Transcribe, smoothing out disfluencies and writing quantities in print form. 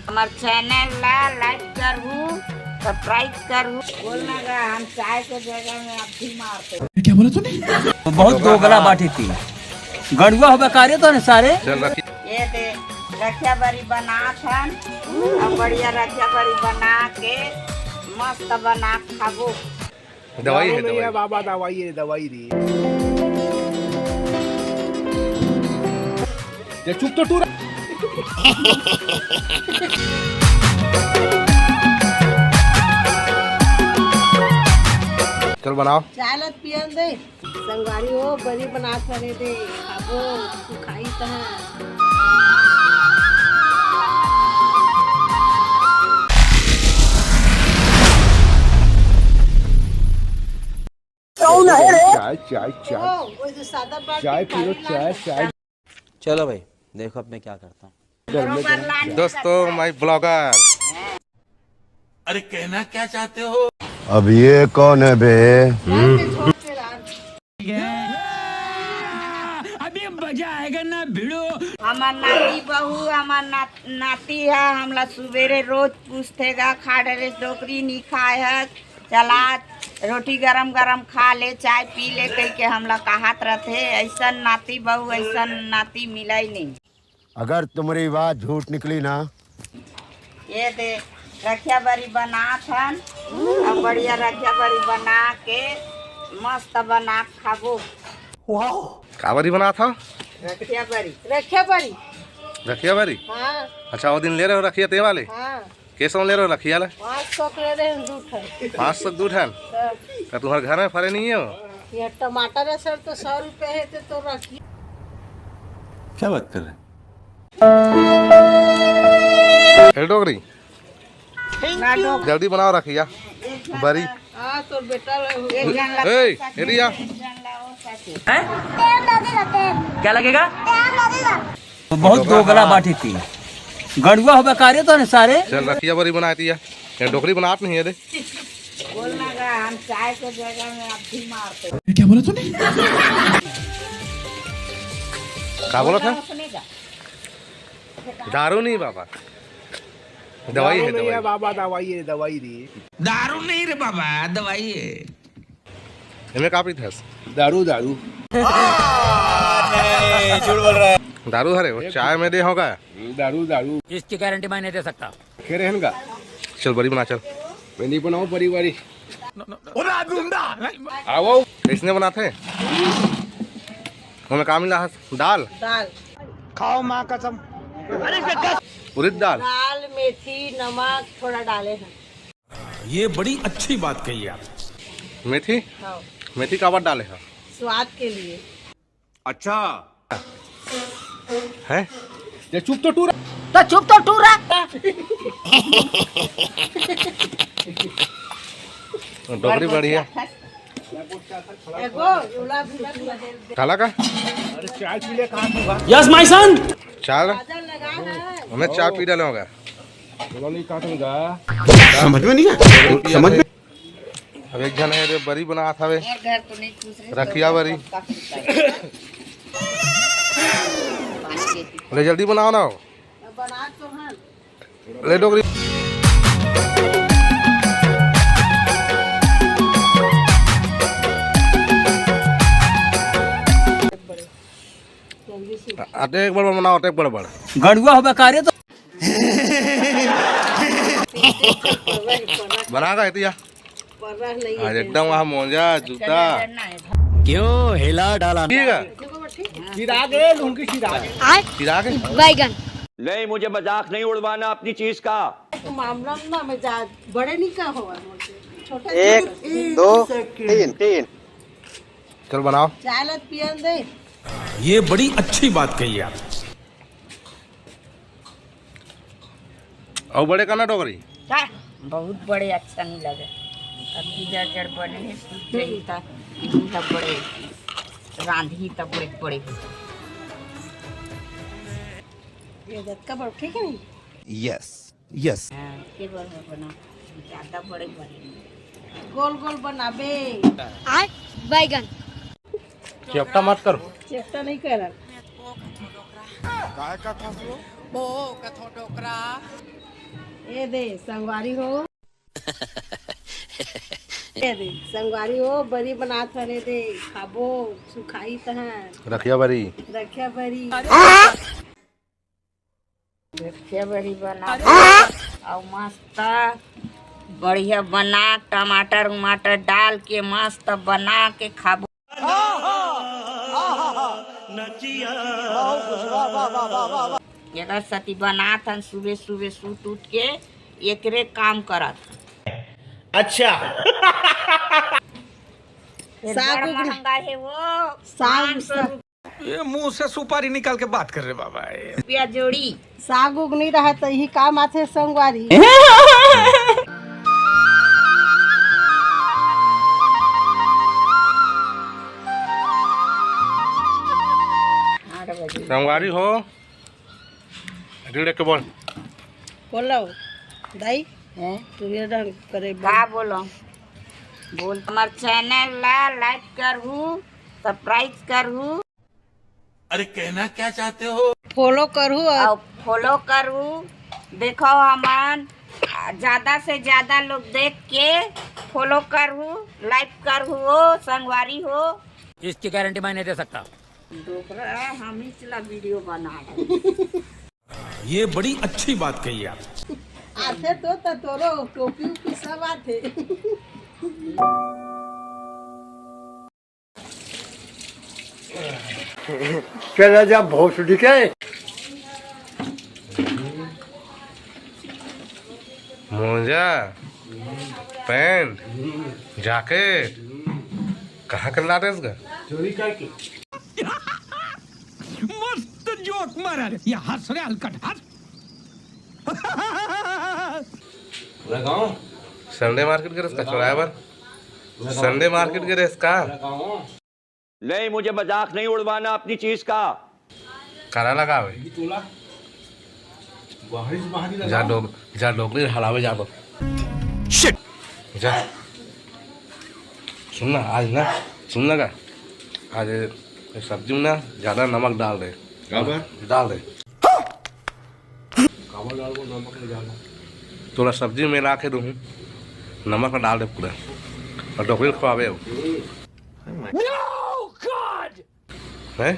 हमार चैनल ला लाइक करू, सब्सक्राइब करू। बोलना का हम चाय के जगह में अब भी मारते। क्या बोला तूने? बहुत दोगला बाटी थी। गड़ुआ होगा कार्य तो सारे। ये दे रखिया बड़ी बना था और बढ़िया रखिया बड़ी बना के मस्त बना खाबो। दवाई है दवाई। बाबा दवाई है दवाई दी। ये चुप तो टूरा। चल बनाओ। चाय लत पियन दे संगवारी हो बड़ी बना करे दे खाबो तू खाई त चाय चाय चाय वो जो सादा बात चाय पी लो चाय चाय। चलो भाई देखो अब मैं क्या करता हूँ। दोस्तों माय ब्लॉगर। अरे कहना क्या चाहते हो? अब ये कौन है बे? अभी मजा आएगा ना भिड़ो। हमार नाती बहू हमार नाती है। हमला सुबेरे रोज पूछतेगा खा डरे डोकरी नहीं खाए है, चला रोटी गरम गरम खा ले चाय पी ले कह के हमला कहत रहते। ऐसा नाती बहू ऐसा नाती मिला ही नहीं। अगर तुम्हारी बात झूठ निकली ना। ये दे रखिया बड़ी बना था और बढ़िया रखिया बड़ी बना के मस्त बना खाबो। कावरी बना था रखिया बड़ी रखिया बारी। हां अच्छा वो दिन ले रहे हो रखिया ते वाले। हां कैसे ले रहे हो रखिया ले? 500 ले रहे हैं दूध है 500 दूध है। क्या तुम्हारे घर में फरे नहीं है? ये टमाटर है सर तो 100 रुपए है तो रखिए। क्या बात कर रहे हैं? डोगरी जल्दी बनाओ रखिया बरी। हां तो बेटा एरिया क्या लगेगा? बहुत दोगला बाटी थी। गड़ुआ होगा कार्य तो सारे। चल रखिया बरी बनाती है। ये डोकरी बनात नहीं है दे। बोलना का हम चाय के जगह में अब भी मारते। क्या बोला तूने? क्या बोला था? अपने का दारू नहीं बाबा, दवाई है नहीं दवाई। बाबा दवाई है दवाई दी। दारू नहीं रे बाबा, दवाई है। इनमें काफी था दारू दारू दारू हरे वो चाय में दे होगा। दारू दारू इसकी गारंटी मैं नहीं दे सकता। कह रहे हैं का चल बड़ी बना चल। मैं नहीं बनाऊं परिवारी। आओ इसने बनाते हमें काम मिला है दाल। खाओ माँ कसम। उड़द दाल। दाल मेथी नमक थोड़ा डाले हैं। ये बड़ी अच्छी बात कही आप। मेथी खाओ मेथी का बात डाले है। स्वाद के लिए। अच्छा है ये चुप तो टूरा। तो चुप तो टूरा। डोकरी बढ़िया एगो उला भी दे काला का अरे चाय पी ले कहाँ होगा। Yes my son. चाल लगा है। हमें चाय पी डाले होगा। बोलो नहीं काटूंगा। समझ में नहीं आया। समझ में अब एक जन है बरी बना था वे घर तो नहीं पूछ रहे। रखिया बरी। ले जल्दी बनाओ ना। बना तो है। ले डोकरी। आटे एक बार बनाओ आटे एक बार बड़ा। गड़ुआ होगा कार्य तो। बना का इतिया पर्रा नहीं आज एकदम वहाँ मोजा जूता क्यों हिला डाला? ठीक है। चिराग है लूंगी चिराग। चिराग है? बैगन। नहीं मुझे मजाक नहीं उड़वाना अपनी चीज का। तो मामला ना मैं जा बड़े नहीं का होगा छोटा। 1 2 3 चल बनाओ। चाय लत पियन दे ये बड़ी अच्छी बात कही आप। और बड़े करना डोकरी। बहुत बड़े अच्छा नहीं लगे। अब जड़ बने हैं सूख रही था सब बड़े रांधी तब बड़े बड़े। ये दत्का बड़ ठीक है नहीं। Yes yes. के बार में बना ज्यादा बड़े बड़े गोल गोल बनाबे। बैगन। चेप्टा मत करो। चेष्टा नहीं कर रहा। ये दे संगवारी हो ये दे संगवारी हो बड़ी बनात हरे दे खाबो सुखाई तहन रखिया बरी रखिया बड़ी रखिया बड़ी बना और मस्त बढ़िया बना टमाटर उमाटर डाल के मस्त बना के खाबो। एकर सती बनात हन सुबह सुबह सूत उठ के एकरे काम करत। अच्छा साग महंगा है वो साग ये मुंह से सुपारी निकाल के बात कर रहे बाबा। रुपया जोड़ी साग उग नहीं रहा तो यही काम आते संगवारी। संगवारी हो रीढ़ के बोल बोलो दाई तू ये ढंग करे का बोलो बोल हमार चैनल ला लाइक करहू सब्सक्राइब करहू अरे कहना क्या चाहते हो? फॉलो करू और फॉलो करू। देखो हमान ज्यादा से ज्यादा लोग देख के फॉलो करहू लाइक करहू हो संगवारी हो। इसकी गारंटी मैं नहीं दे सकता। दूसरा हम ही चला वीडियो बना रहे। ये बड़ी अच्छी बात कही आप। आते तो तोरो टोपी उपी सब आते। चला जा भोसड़ी के मोजा पैंट जैकेट कहाँ कर ला रहे इसका? चोरी करके मस्त जोक मारा रे ये हंस रहे हलकट हंस। लगाओ संडे मार्केट के इसका चौराहे पर संडे मार्केट के इसका नहीं, मुझे मजाक नहीं उड़वाना अपनी चीज का। करा लगा भाई तोला बाहरी से बाहरी लगा जा लोग नहीं हलावे जा तो शिट जा सुनना आज ना सुनना का आज सब्जी में ना ज्यादा नमक डाल दे डाल दे थोड़ा सब्जी में ला के दूँ नमक डाल दे पूरा और डोकरी खवावे है